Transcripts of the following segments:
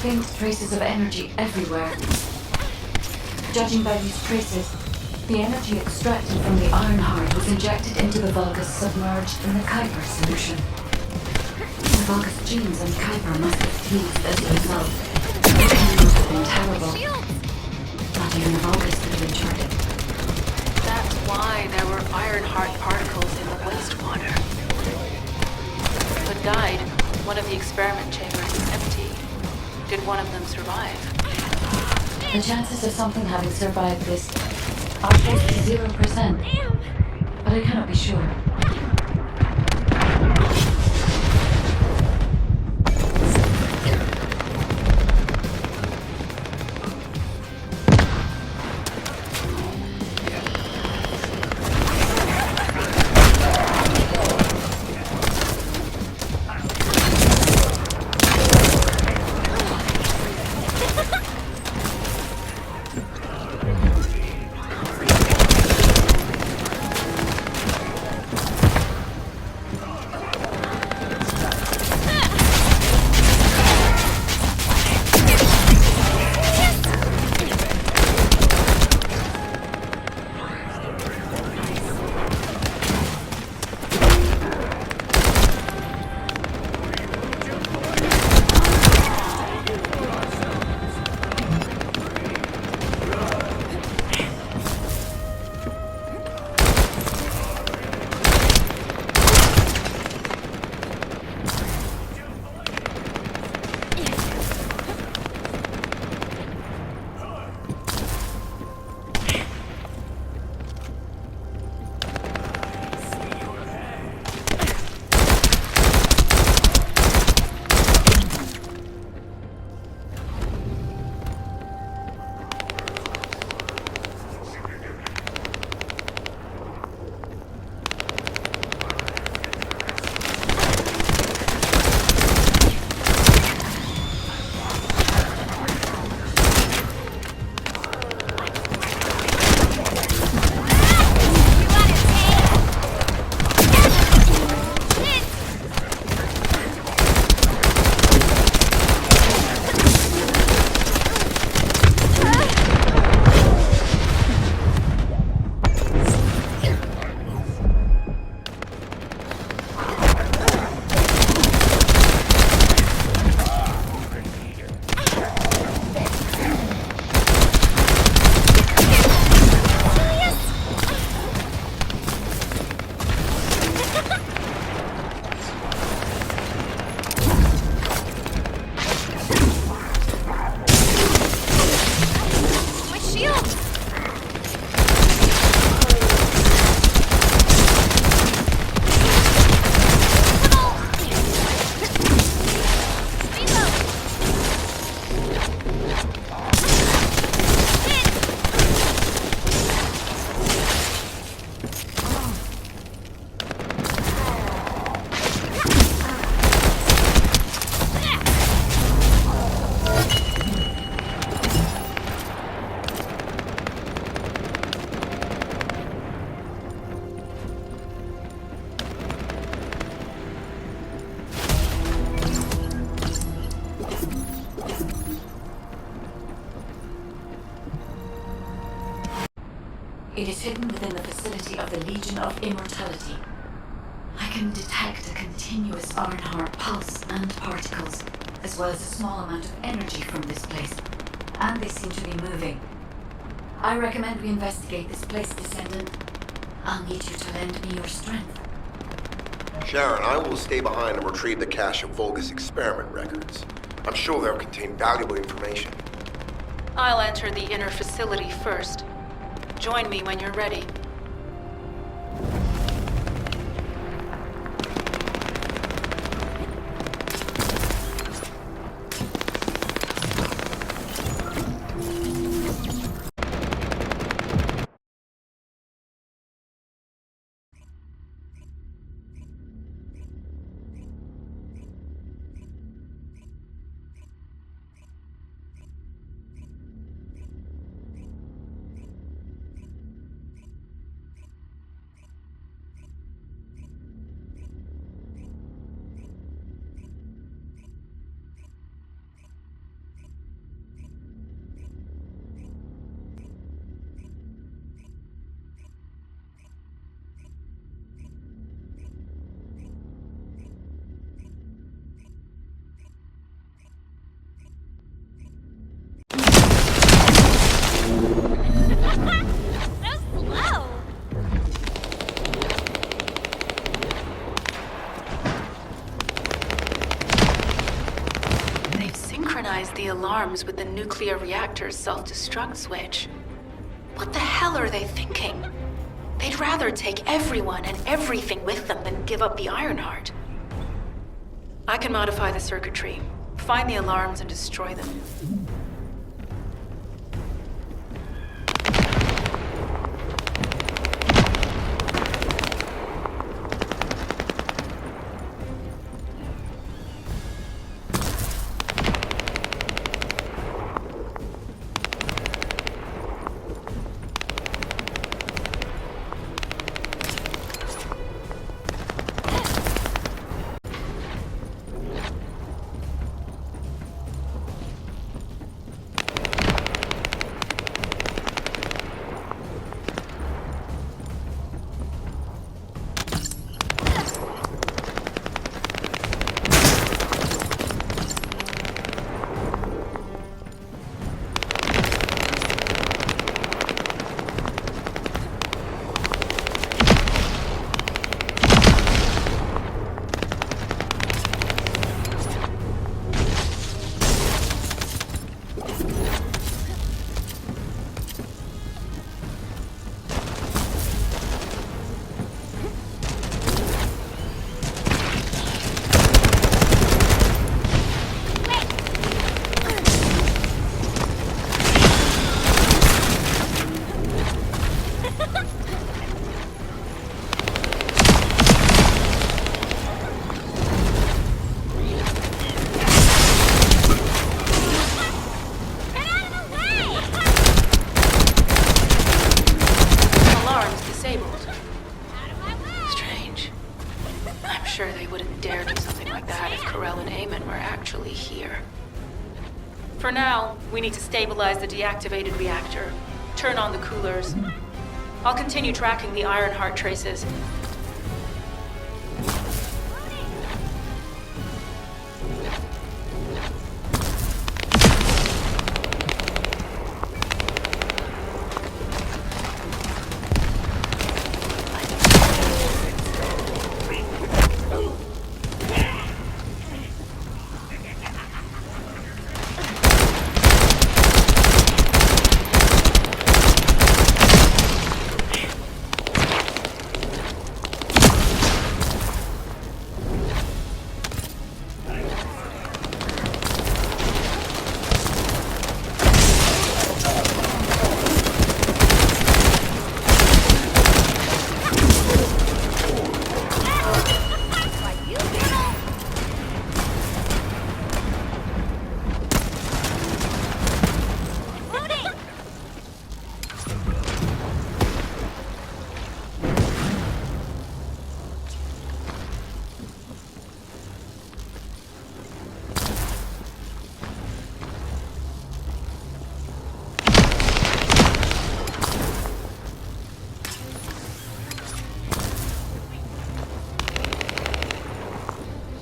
faint traces of energy everywhere. Judging by these traces, the energy extracted from the Ironheart was injected into the Vulgus submerged in the Kuiper solution. The Vulgus genes and Kuiper must have fused as a result. The pain must have been terrible. Not even the Vulgus could have endured it. That's why there were Ironheart particles in the wastewater. But died. One of the experiment chambers is empty. Did one of them survive? The chances of something having survived this are close to 0%, but I cannot be sure. It is hidden within the facility of the Legion of Immortality. I can detect a continuous Ironheart pulse and particles, as well as a small amount of energy from this place. And they seem to be moving. I recommend we investigate this place, Descendant. I'll need you to lend me your strength. Sharon, I will stay behind and retrieve the cache of Vulgus experiment records. I'm sure they'll contain valuable information. I'll enter the inner facility first. Join me when you're ready. alarms with the nuclear reactor's self-destruct switch. What the hell are they thinking? They'd rather take everyone and everything with them than give up the Ironheart. I can modify the circuitry, find the alarms and destroy them. For now, we need to stabilize the deactivated reactor, turn on the coolers. I'll continue tracking the Ironheart traces.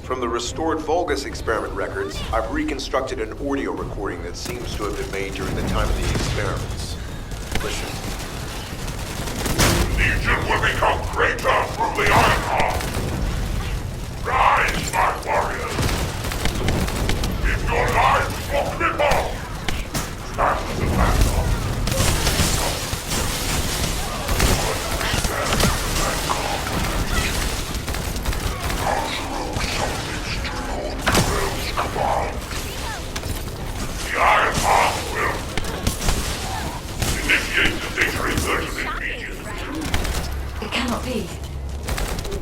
From the restored Vulgus experiment records, I've reconstructed an audio recording that seems to have been made during the time of the experiments. Listen. Legion will become greater through the Ironheart. Rise, my warriors. If your lives for cripple, stand as a backup. The Ironheart will initiate the data inversion immediately. It cannot be.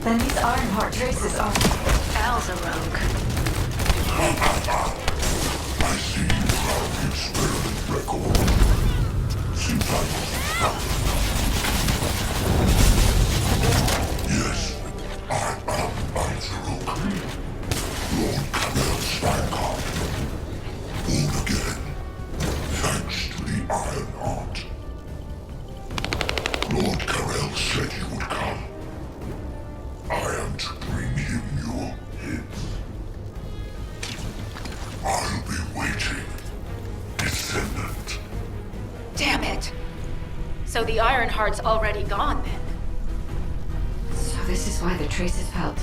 Then these Ironheart traces are... Al's a rogue. I see you have the experiment record. Seems I was yes, I am Anzaruk. Lord Camille Steinkamp. Born again, thanks to the Ironheart. Lord Carell said you would come. I am to bring him your hits. I'll be waiting, Descendant. Damn it! So the Ironheart's already gone then? So this is why the traces felt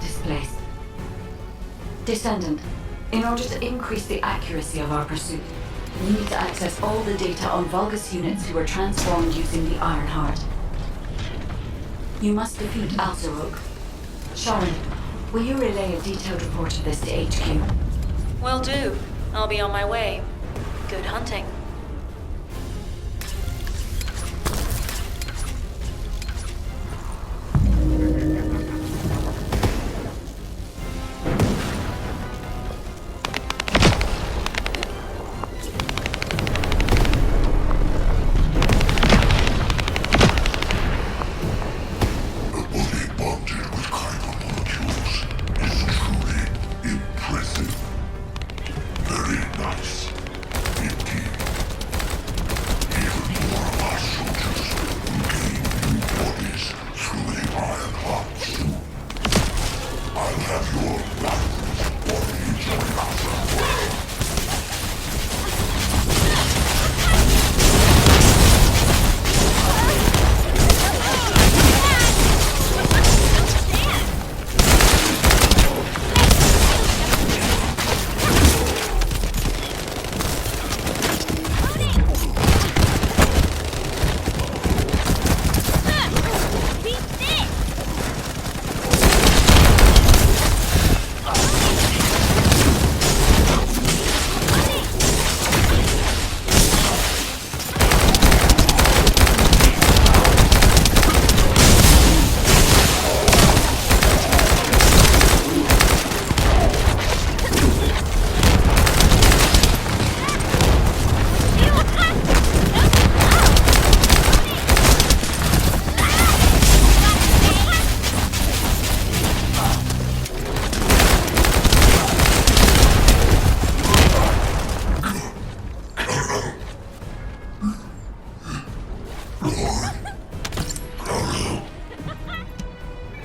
displaced. Descendant, In order to increase the accuracy of our pursuit, we need to access all the data on Vulgus units who were transformed using the Iron Heart. You must defeat Alzarok. Sharon, will you relay a detailed report of this to HQ? Will do. I'll be on my way. Good hunting.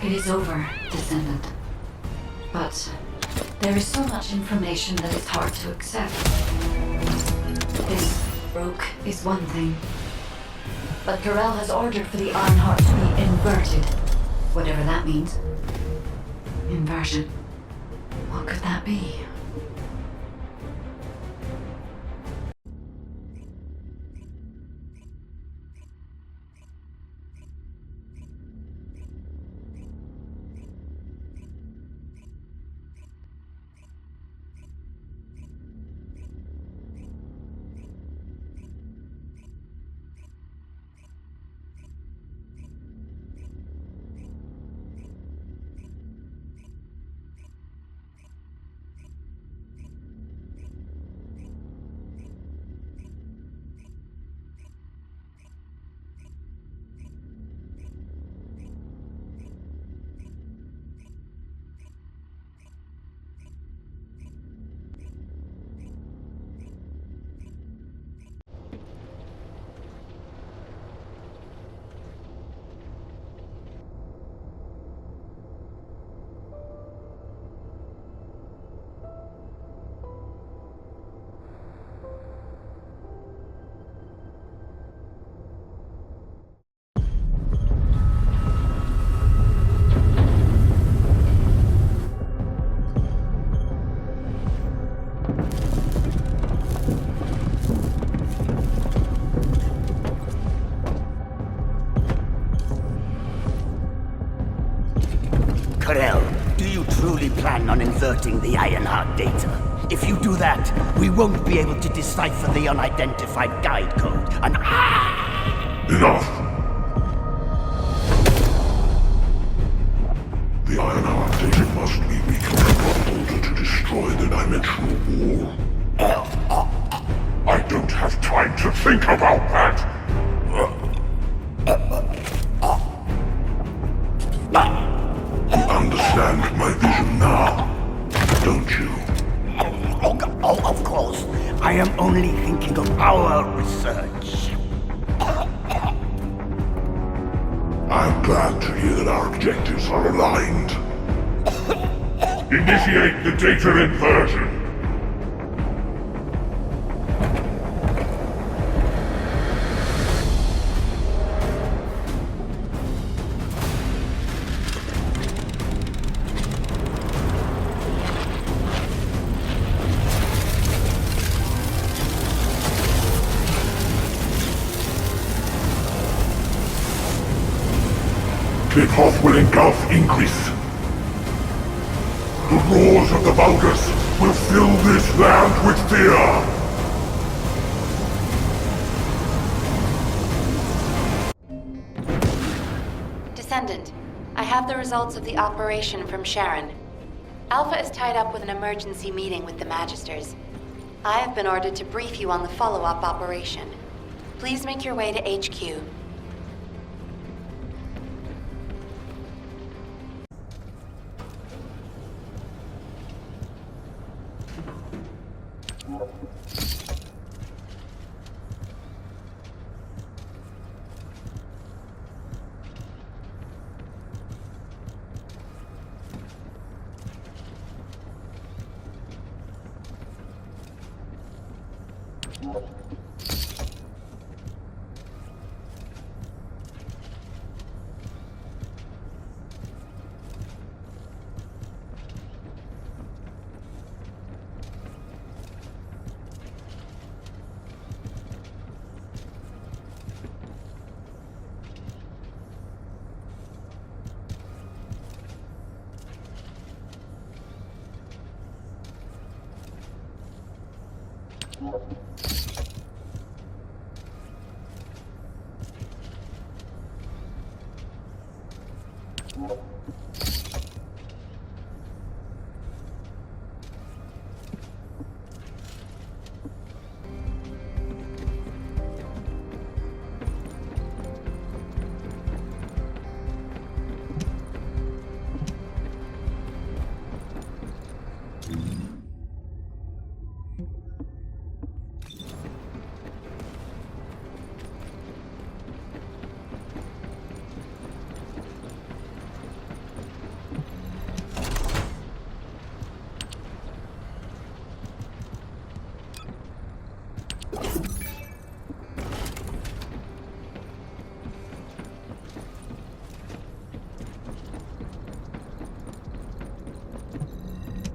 It is over, Descendant. But there is so much information that it's hard to accept. This broke is one thing. But Corel has ordered for the Iron Heart to be inverted. Whatever that means. Inversion. What could that be? Corel, do you truly plan on inverting the Ironheart data? If you do that, we won't be able to decipher the unidentified guide code. And Enough! The Ironheart data must be reconnected in order to destroy the dimensional wall. I don't have time to think about that! You understand my vision now, don't you? Oh, of course. I am only thinking of our research. I'm glad to hear that our objectives are aligned. Initiate the data inversion! Cliff will engulf increase. The roars of the Vulgus will fill this land with fear. Descendant, I have the results of the operation from Sharon. Alpha is tied up with an emergency meeting with the Magisters. I have been ordered to brief you on the follow-up operation. Please make your way to HQ.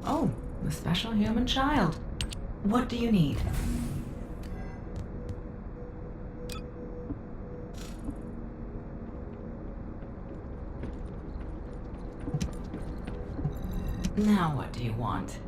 Oh, the special human child. What do you need? Now what do you want?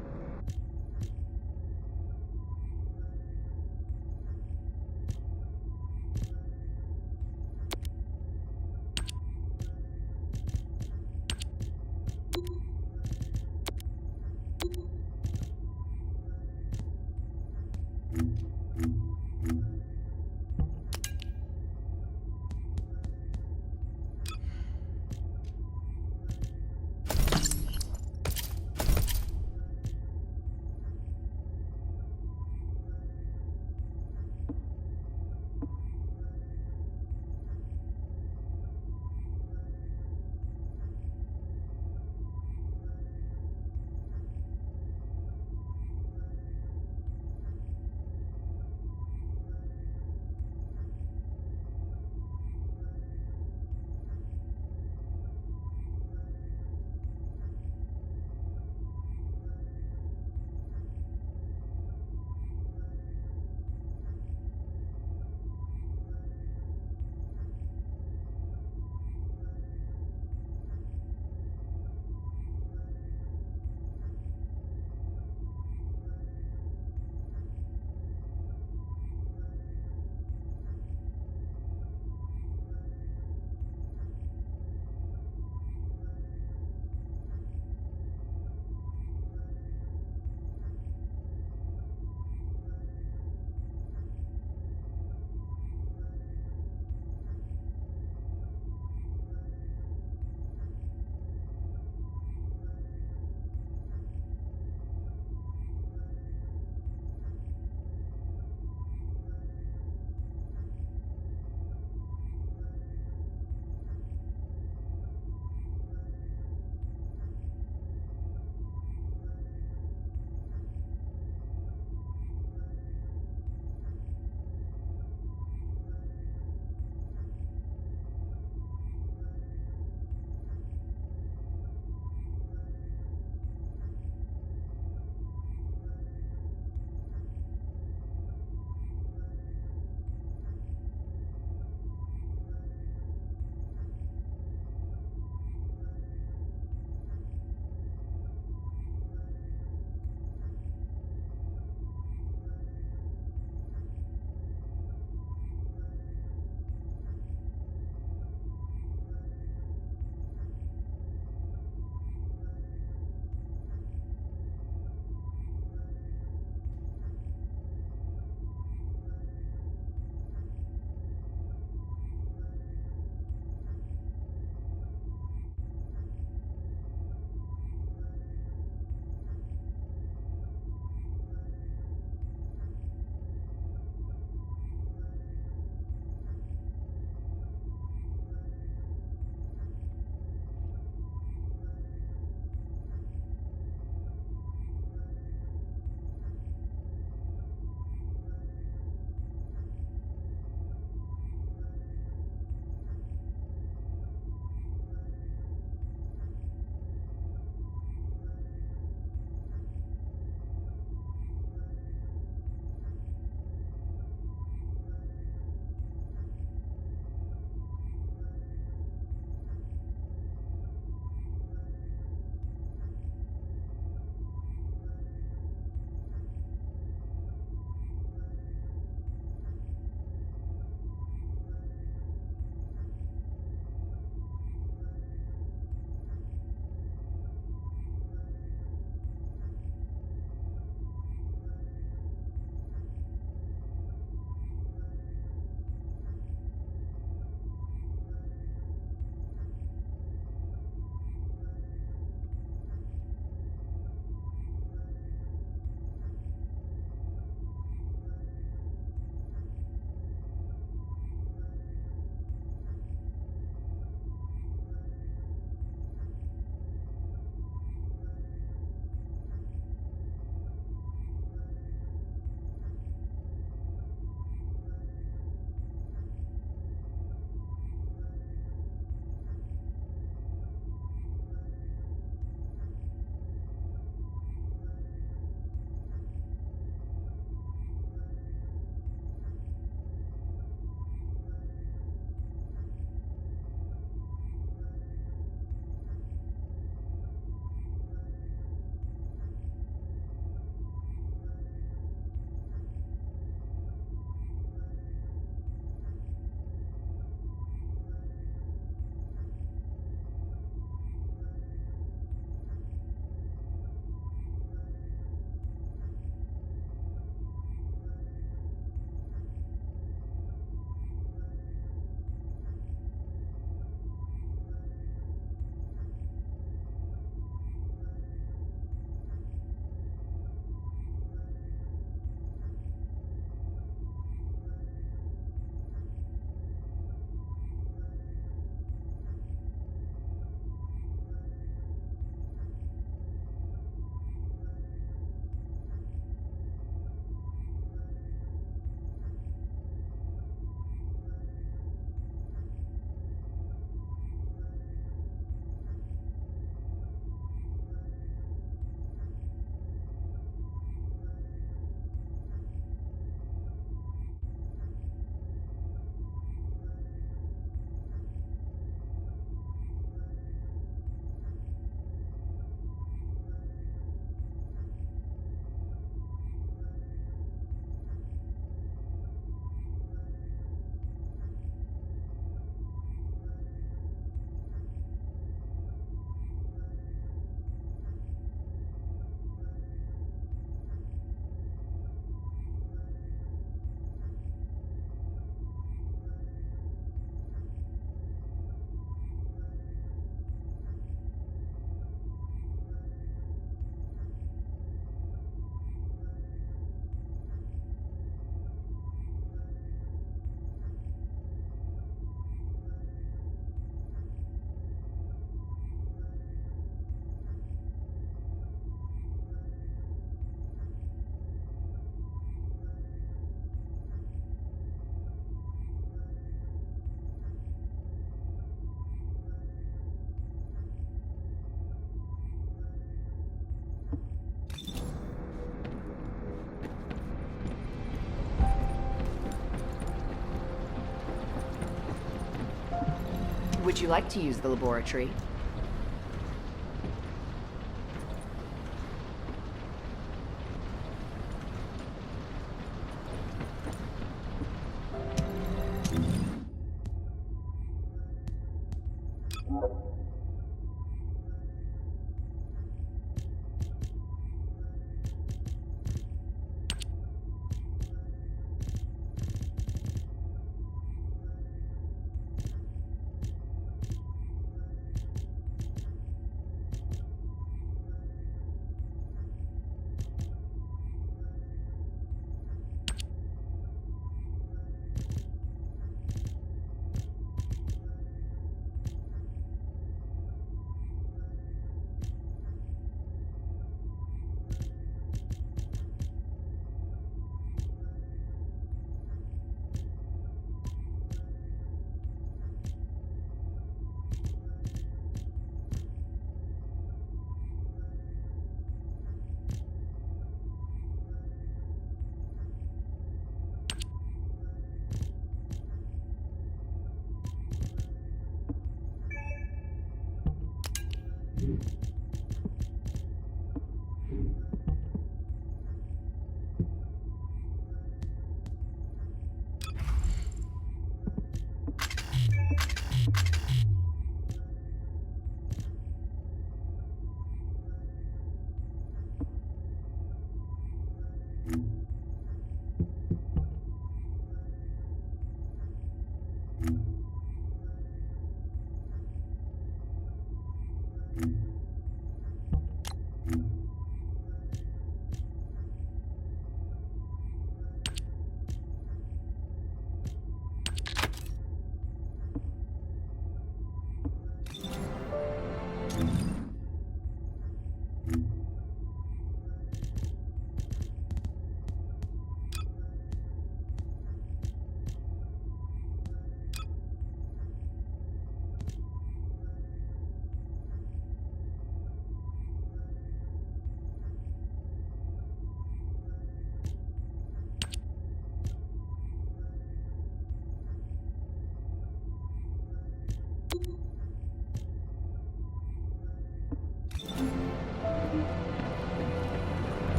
Would you like to use the laboratory?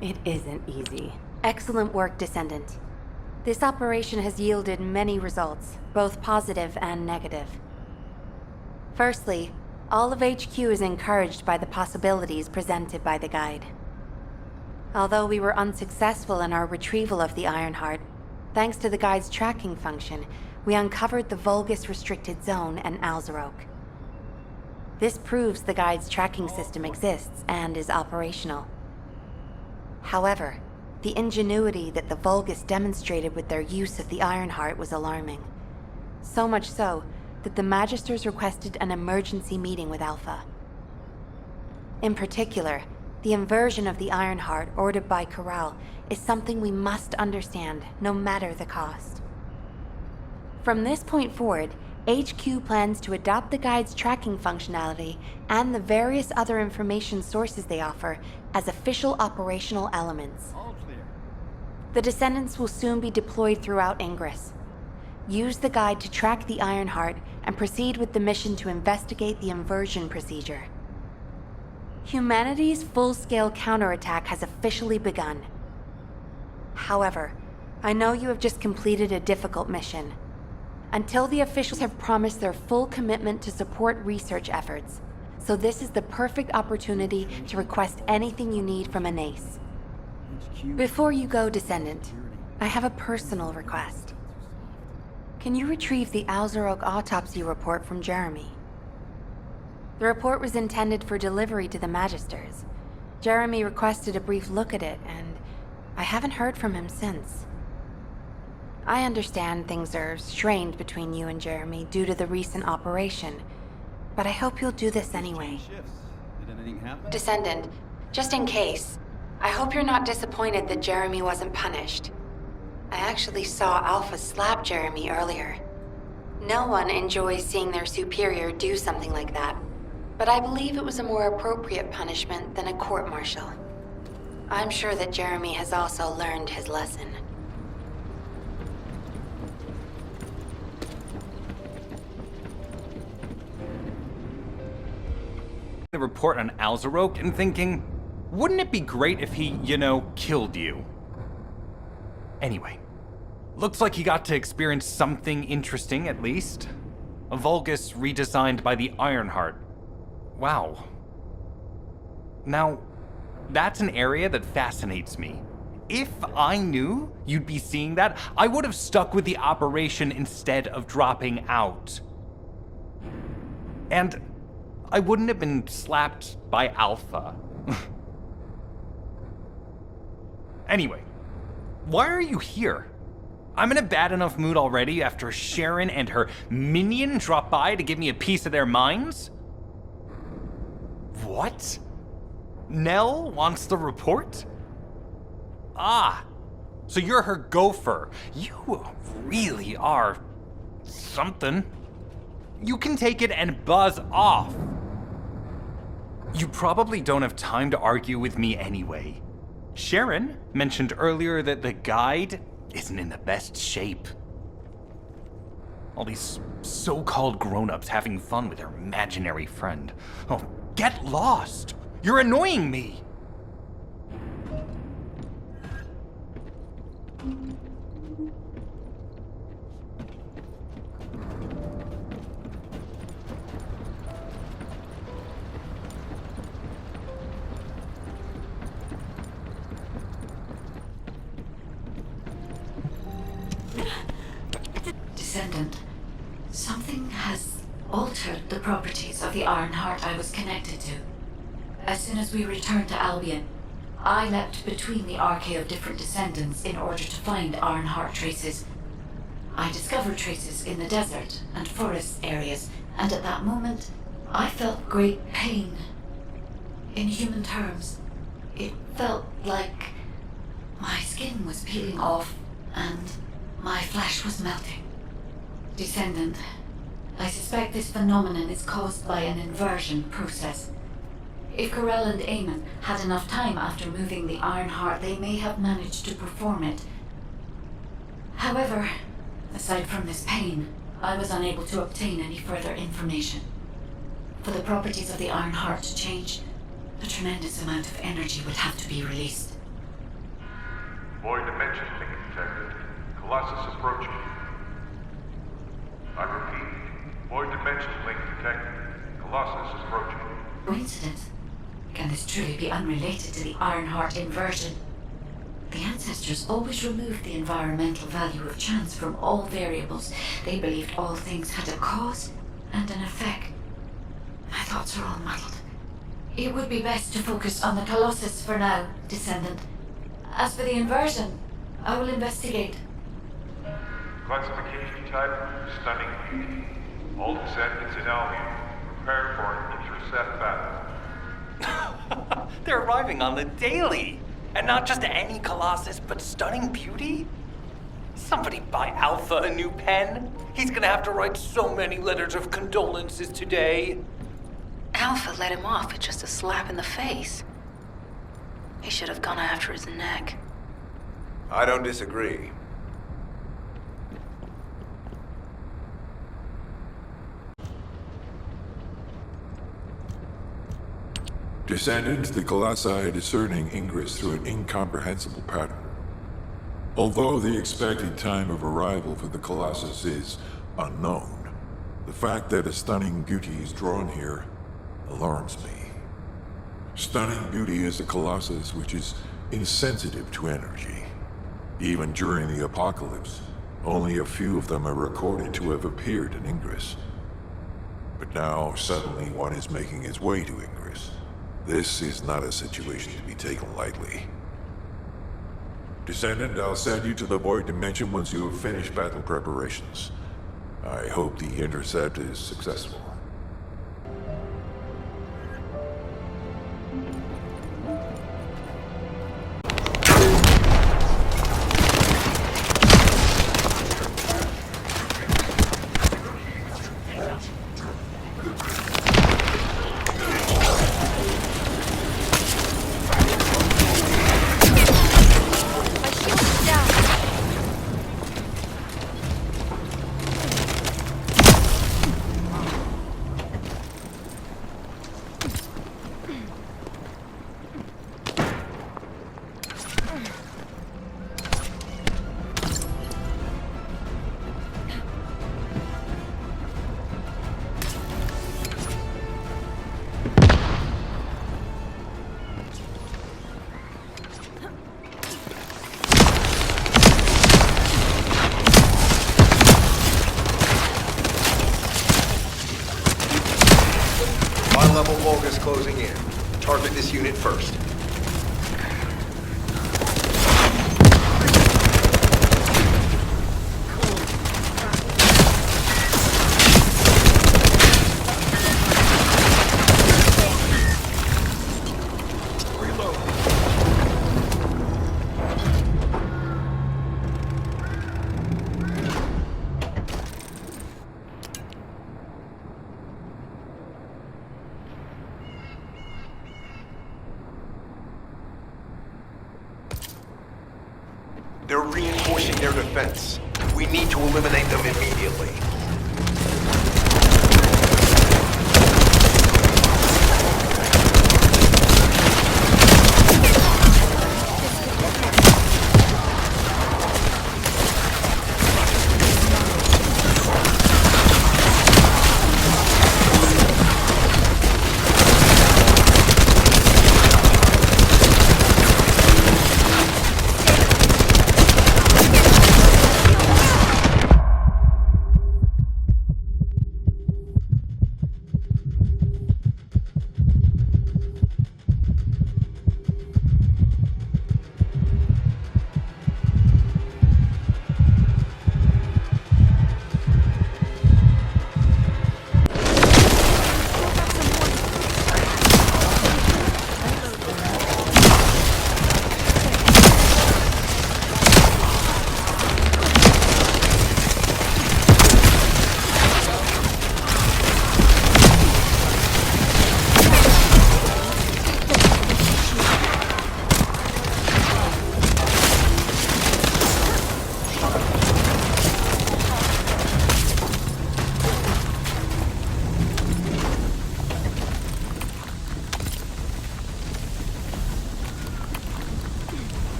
It isn't easy. Excellent work, Descendant. This operation has yielded many results, both positive and negative. Firstly, all of HQ is encouraged by the possibilities presented by the guide. Although we were unsuccessful in our retrieval of the Ironheart, thanks to the guide's tracking function, we uncovered the Vulgus restricted zone and Alzarok. This proves the guide's tracking system exists and is operational. However, the ingenuity that the Vulgus demonstrated with their use of the Ironheart was alarming. So much so that the Magisters requested an emergency meeting with Alpha. In particular, the inversion of the Ironheart ordered by Corral is something we must understand, no matter the cost. From this point forward, HQ plans to adopt the guide's tracking functionality and the various other information sources they offer as official operational elements. The Descendants will soon be deployed throughout Ingress. Use the guide to track the Ironheart and proceed with the mission to investigate the inversion procedure. Humanity's full-scale counterattack has officially begun. However, I know you have just completed a difficult mission. Until the officials have promised their full commitment to support research efforts, so this is the perfect opportunity to request anything you need from an ace. Before you go, Descendant, I have a personal request. Can you retrieve the Alzarok autopsy report from Jeremy? The report was intended for delivery to the Magisters. Jeremy requested a brief look at it, and I haven't heard from him since. I understand things are strained between you and Jeremy due to the recent operation, but I hope you'll do this anyway. Descendant, just in case, I hope you're not disappointed that Jeremy wasn't punished. I actually saw Alpha slap Jeremy earlier. No one enjoys seeing their superior do something like that, but I believe it was a more appropriate punishment than a court-martial. I'm sure that Jeremy has also learned his lesson. The report on Alzarok and thinking, wouldn't it be great if he, killed you? Anyway, looks like he got to experience something interesting at least. A Vulgus redesigned by the Ironheart. Wow. Now, that's an area that fascinates me. If I knew you'd be seeing that, I would have stuck with the operation instead of dropping out. And I wouldn't have been slapped by Alpha. Anyway, why are you here? I'm in a bad enough mood already after Sharon and her minion drop by to give me a piece of their minds? What? Nell wants the report? Ah, So you're her gopher. You really are something. You can take it and buzz off. You probably don't have time to argue with me anyway. Sharon mentioned earlier that the guide isn't in the best shape. All these so-called grown-ups having fun with their imaginary friend. Oh, get lost! You're annoying me! Descendant, something has altered the properties of the iron heart I was connected to. As soon as we returned to Albion, I leapt between the arcade of different descendants in order to find iron heart traces. I discovered traces in the desert and forest areas, and at that moment, I felt great pain. In human terms, it felt like my skin was peeling off and my flesh was melting. Descendant, I suspect this phenomenon is caused by an inversion process. If Corell and Eamon had enough time after moving the Iron Heart, they may have managed to perform it. However, aside from this pain, I was unable to obtain any further information. For the properties of the Iron Heart to change, a tremendous amount of energy would have to be released. Void dimension link detected. Colossus approaching. I repeat, void dimension link detected. Colossus approaching. Coincidence? Can this truly be unrelated to the Iron Heart inversion? The ancestors always removed the environmental value of chance from all variables. They believed all things had a cause and an effect. My thoughts are all muddled. It would be best to focus on the Colossus for now, Descendant. As for the inversion, I will investigate. Classification type, stunning beauty. All descendants in Albion. Prepare for an intercept battle. They're arriving on the daily. And not just any Colossus, but stunning beauty? Somebody buy Alpha a new pen. He's gonna have to write so many letters of condolences today. Alpha let him off with just a slap in the face. He should have gone after his neck. I don't disagree. Descendants, the Colossi are discerning ingress through an incomprehensible pattern. Although the expected time of arrival for the Colossus is unknown, the fact that a stunning beauty is drawn here alarms me. Stunning beauty is a Colossus which is insensitive to energy. Even during the apocalypse, only a few of them are recorded to have appeared in Ingress. But now, suddenly one is making its way to Ingress. This is not a situation to be taken lightly. Descendant, I'll send you to the Void Dimension once you have finished battle preparations. I hope the intercept is successful. High-level Vulgus closing in. Target this unit first. their defense. We need to eliminate them immediately.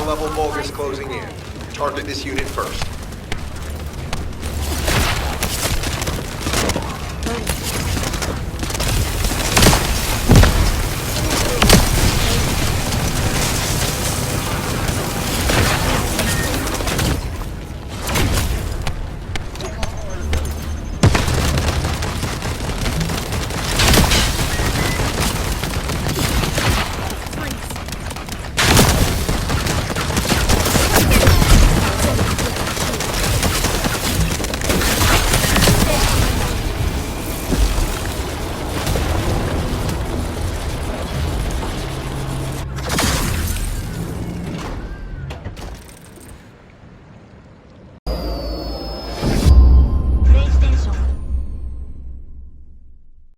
high-level Vulgus closing in. Target this unit first.